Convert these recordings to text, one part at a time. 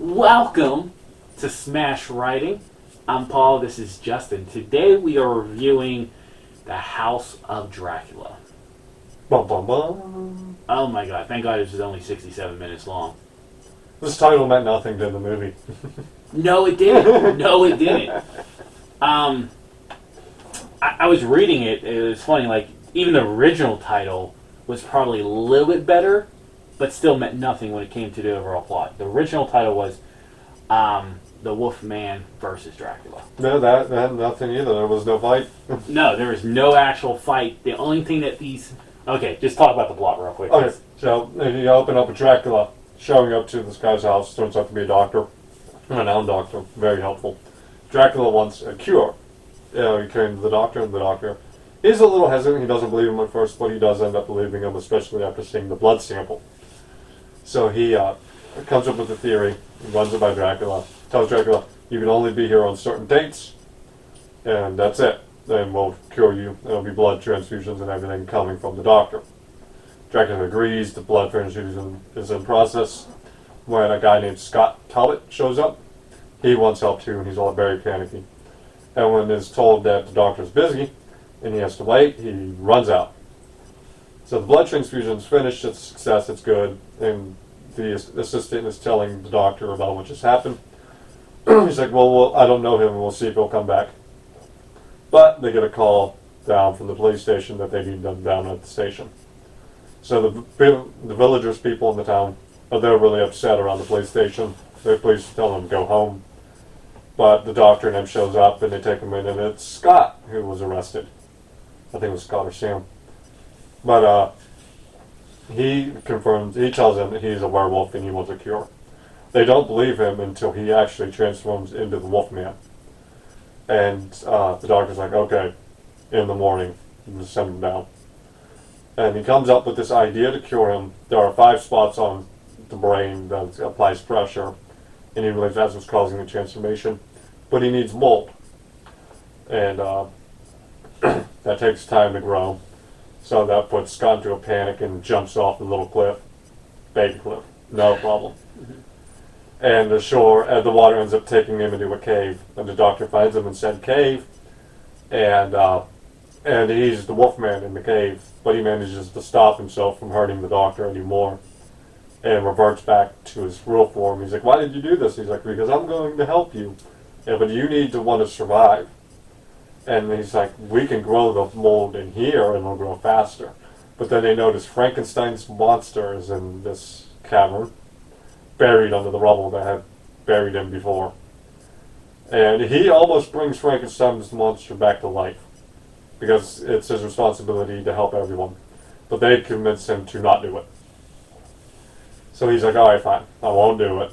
Welcome to Smash Writing. I'm Paul, this is Justin. Today we are reviewing The House of Dracula. Bum, bum, bum. Oh my god, thank god this is only 67 minutes long. This title meant nothing to the movie. No, it didn't. No, it didn't. I was reading it, it was funny, like, even the original title was probably a little bit better, but still meant nothing when it came to the overall plot. The original title was The Wolfman versus Dracula. No, that had nothing either. There was no fight. No, there is no actual fight. The only thing that these... Okay, just talk about the plot real quick. Okay, so you open up with Dracula showing up to this guy's house. Turns out to be a doctor, a renowned doctor, very helpful. Dracula wants a cure. He came to the doctor, and the doctor is a little hesitant. He doesn't believe him at first, but he does end up believing him, especially after seeing the blood sample. So he comes up with a theory, runs it by Dracula, tells Dracula, you can only be here on certain dates, and that's it. Then we'll cure you. There'll be blood transfusions and everything coming from the doctor. Dracula agrees, the blood transfusion is in process. When a guy named Scott Talbot shows up, he wants help too, and he's all very panicky. And when he's told that the doctor's busy, and he has to wait, he runs out. So the blood transfusion's finished, it's a success, it's good, and the assistant is telling the doctor about what just happened. He's like, well, I don't know him, we'll see if he'll come back. But they get a call down from the police station that they need them down at the station. So the villagers, people in the town, they're really upset around the police station. The police tell them to go home. But the doctor and him shows up, and they take him in, and it's Scott who was arrested. I think it was Scott or Sam. But he tells them that he's a werewolf and he wants a cure. They don't believe him until he actually transforms into the Wolfman. And the doctor's like, okay, in the morning, just send him down. And he comes up with this idea to cure him. There are 5 spots on the brain that applies pressure, and he believes that's what's causing the transformation. But he needs mold. And that takes time to grow. So that puts Scott into a panic and jumps off the little cliff. Baby cliff. No problem. And the water ends up taking him into a cave. And the doctor finds him in said cave. And he's the Wolfman in the cave. But he manages to stop himself from hurting the doctor anymore. And reverts back to his real form. He's like, why did you do this? He's like, because I'm going to help you. Yeah, but you need to want to survive. And he's like, we can grow the mold in here and it'll grow faster. But then they notice Frankenstein's monster is in this cavern, buried under the rubble that had buried him before. And he almost brings Frankenstein's monster back to life, because it's his responsibility to help everyone. But they convince him to not do it. So he's like, alright, fine, I won't do it.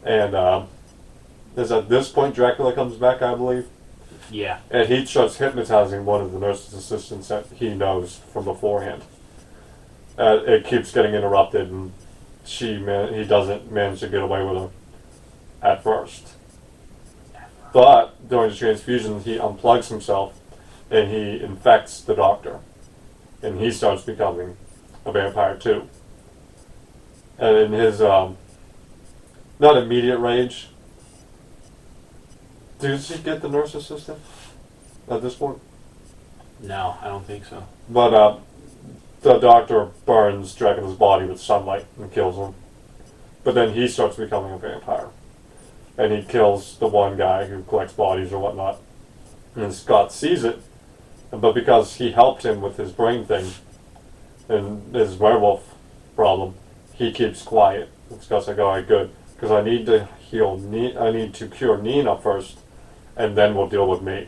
And is at this point Dracula comes back, I believe. Yeah. And he starts hypnotizing one of the nurse's assistants that he knows from beforehand. It keeps getting interrupted, and he doesn't manage to get away with her at first. But during the transfusion, he unplugs himself, and he infects the doctor. And he starts becoming a vampire too. And in his, not immediate rage, does he get the nurse assistant at this point? No, I don't think so. But the doctor burns Dracula's body with sunlight and kills him. But then he starts becoming a vampire. And he kills the one guy who collects bodies or whatnot. And Scott sees it, but because he helped him with his brain thing and his werewolf problem, he keeps quiet. And Scott's like, alright, good. Because I need to I need to cure Nina first, and then we'll deal with me.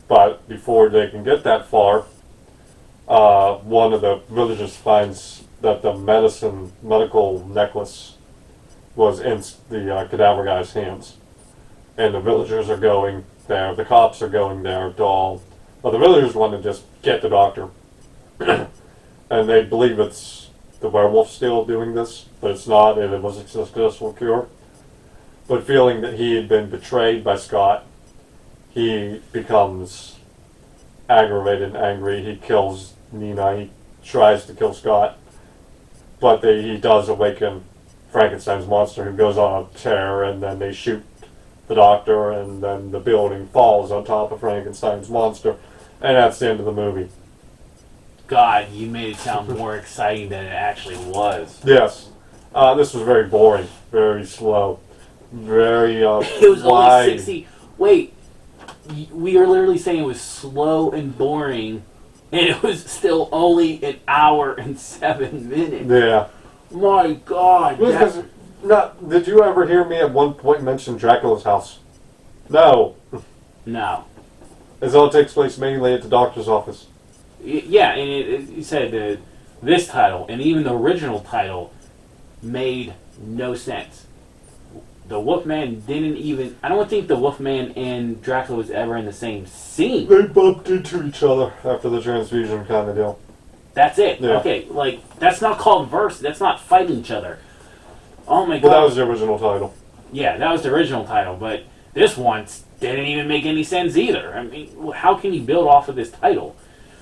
But before they can get that far, one of the villagers finds that the medical necklace was in the cadaver guy's hands. And the villagers are going there, the cops are going there the villagers want to just get the doctor. And they believe it's the werewolf still doing this, but it's not, and it was a successful cure. But feeling that he had been betrayed by Scott, he becomes aggravated and angry. He kills Nina. He tries to kill Scott, but he does awaken Frankenstein's monster who goes on a tear, and then they shoot the doctor, and then the building falls on top of Frankenstein's monster, and that's the end of the movie. God, you made it sound more exciting than it actually was. Yes. This was very boring, very slow, very It was wide. only 60. Wait, we are literally saying it was slow and boring, and it was still only an hour and 7 minutes. Yeah. My God. Because, did you ever hear me at one point mention Dracula's house? No. No. It all takes place mainly at the doctor's office. Yeah, and it said this title, and even the original title, made no sense. The Wolfman didn't even... I don't think the Wolfman and Dracula was ever in the same scene. They bumped into each other after the transfusion kind of deal. That's it. Yeah. Okay, like, that's not called verse. That's not fighting each other. Oh my God. But that was the original title. Yeah, that was the original title, but this one didn't even make any sense either. I mean, how can you build off of this title?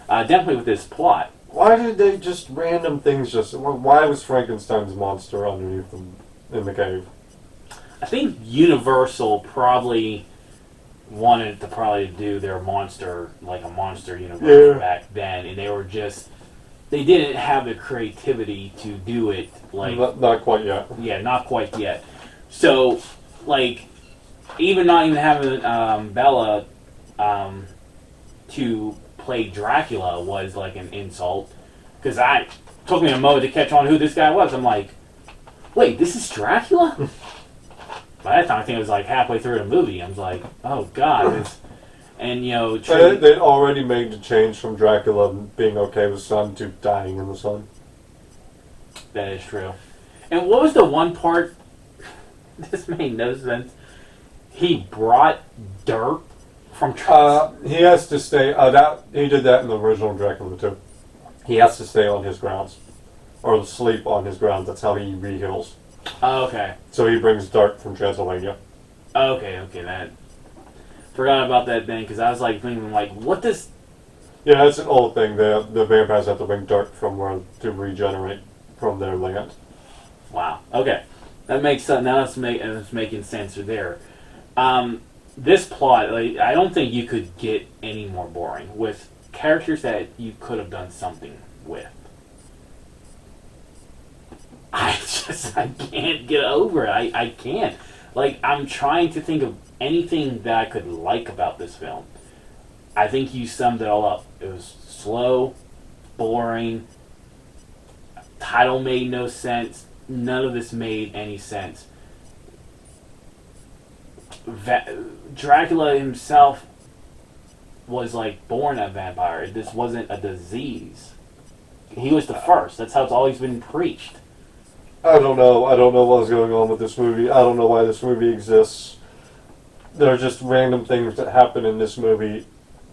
Definitely with this plot. Why did they just random things why was Frankenstein's monster underneath them in the cave? I think Universal probably wanted to do their monster, like a monster universe back then, and they didn't have the creativity to do it like... Not quite yet. Yeah, not quite yet. So, like, not even having Bella to play Dracula was like an insult, because it took me a moment to catch on who this guy was. I'm like, wait, this is Dracula? By that time, I think it was like halfway through the movie. I was like, oh God. And, they'd already made the change from Dracula being okay with sun to dying in the sun. That is true. And what was the one part, this made no sense, he brought dirt from... He has to stay, he did that in the original Dracula too. He has to stay on his grounds. Or sleep on his grounds, that's how he re-heals. Oh, okay. So he brings dirt from Transylvania. Okay, that... Forgot about that then, because I was like thinking, like, what does... Yeah, that's an old thing. The vampires have to bring dirt from where to regenerate from their land. Wow. Okay, that makes sense. Now it's making sense there. This plot, like, I don't think you could get any more boring with characters that you could have done something with. I can't get over it. I can't. Like, I'm trying to think of anything that I could like about this film. I think you summed it all up. It was slow, boring, title made no sense, none of this made any sense. Dracula himself was like born a vampire. This wasn't a disease. He was the first. That's how it's always been preached. I don't know what's going on with this movie. I don't know why this movie exists. There are just random things that happen in this movie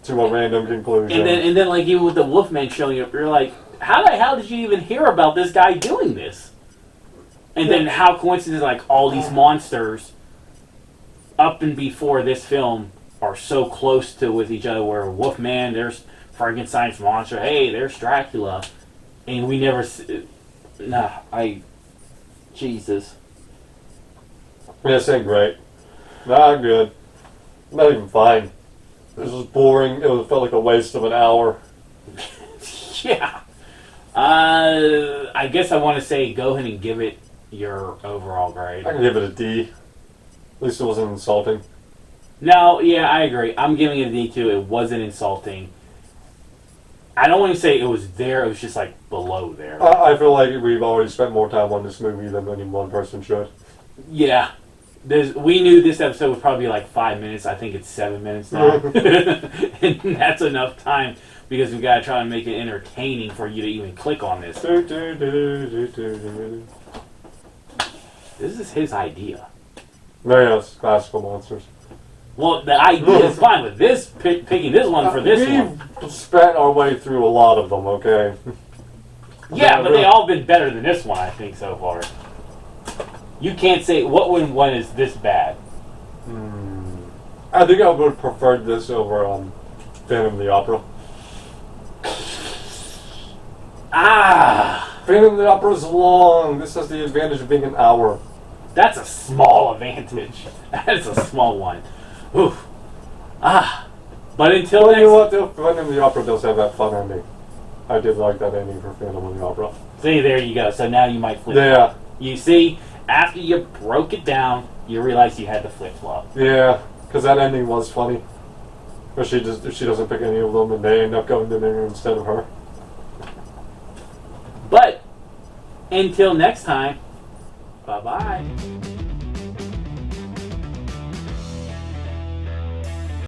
to a random conclusion. And then like even with the Wolfman showing up, you're like, how the hell did you even hear about this guy doing this? And then how coincidence, like all these monsters up and before this film are so close to with each other, where Wolfman, there's Frankenstein's monster, hey, there's Dracula, and we never Jesus. This ain't great. Not good. Not even fine. This was boring. It felt like a waste of an hour. Yeah. I guess I want to say go ahead and give it your overall grade. I can give it a D. At least it wasn't insulting. No, yeah, I agree. I'm giving it a D too. It wasn't insulting. I don't want to say it was there. It was just like below there. I feel like we've already spent more time on this movie than any one person should. Yeah. We knew this episode would probably be like 5 minutes. I think it's 7 minutes now. And that's enough time because we got to try and make it entertaining for you to even click on this. This is his idea. Very nice. Classical monsters. Well, the idea is fine, but picking this one for this one. We've spent our way through a lot of them, okay? Yeah, but they all been better than this one, I think, so far. You can't say, what one is this bad? I think I would have preferred this over Phantom of the Opera. Ah! Phantom of the Opera is long. This has the advantage of being an hour. That's a small advantage. That is a small one. Oof. But until Well, you know next... what? The Phantom of the Opera does have that fun ending. I did like that ending for Phantom of the Opera. See, there you go. So now you might flip. Yeah. You see, after you broke it down, you realize you had to flip flop. Yeah, because that ending was funny. Where she doesn't pick any of them and they end up going to dinner instead of her. But until next time, bye bye.